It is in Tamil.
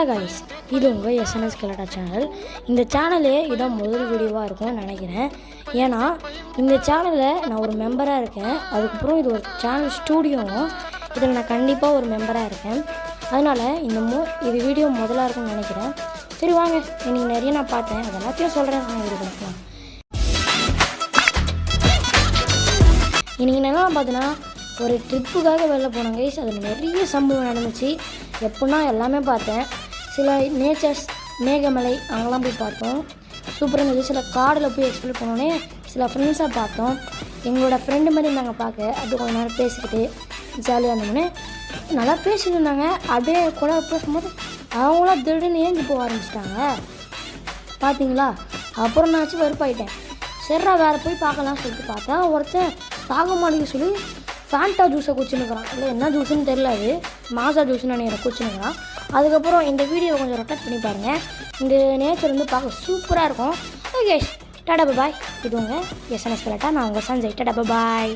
கைஸ், இது உங்கள் எஸ்என்எஸ் கலட்டா சேனல். இந்த சேனலே இதான் முதல் வீடியோவாக இருக்கும்னு நினைக்கிறேன். ஏன்னா இந்த சேனலில் நான் ஒரு மெம்பராக இருக்கேன். அதுக்கப்புறம் இது ஒரு சேனல் ஸ்டூடியோவும், இதில் நான் கண்டிப்பாக ஒரு மெம்பராக இருக்கேன். அதனால் இது வீடியோ முதலாக இருக்கும்னு நினைக்கிறேன். சரி வாங்க, இன்றைக்கி நிறைய நான் பார்த்தேன், அது எல்லாத்தையும் சொல்கிறேன். நான் வீடியோ பார்க்கலாம். இன்றைக்கி என்னெல்லாம் பார்த்தீங்கன்னா, ஒரு ட்ரிப்புக்காக வெளில போனேன் கைஸ். அதில் நிறைய சம்பவம் நடந்துச்சு. எப்படின்னா எல்லாமே பார்த்தேன். சில நேச்சர்ஸ், மேகமலை அங்கெல்லாம் போய் பார்த்தோம். சூப்பராக இருந்தது. சில காடில் போய் எக்ஸ்ப்ளோர் பண்ணோன்னே சில ஃப்ரெண்ட்ஸாக பார்த்தோம். எங்களோட ஃப்ரெண்டு மாதிரி இருந்தாங்க பார்க்க. அப்படியே கொஞ்சம் நேரம் பேசிக்கிட்டு ஜாலியாக இருந்தோன்னே நல்லா பேசிட்டு இருந்தாங்க. அப்படியே கூட பேசும்போது அவங்களாம் திடீர்னு ஏஞ்சி போக ஆரம்பிச்சிட்டாங்க. பார்த்தீங்களா? அப்புறம் நான் வெறுப்பாயிட்டேன். சரிடா வேறு போய் பார்க்கலாம்னு சொல்லிட்டு பார்த்தா ஒருத்தன் பார்க்க மாட்டேங்குது சொல்லி ஃபேண்டா ஜூஸை குடிச்சுன்னுக்கிறான். இல்லை என்ன ஜூஸுன்னு தெரில, அது மாசா ஜூஸ்ன்னு நினைக்கிறேன் குடிச்சுன்னுக்கிறான். அதுக்கப்புறம் இந்த வீடியோவை கொஞ்சம் ரொட்டேட் பண்ணி பாருங்கள். இந்த நேச்சர் பார்க்க சூப்பராக இருக்கும். ஓகே, டாடா பாய். இது உங்கள் எஸ்என்எஸ் கலட்டா. நான் உங்கள் சஞ்சய். டாடா பாய்.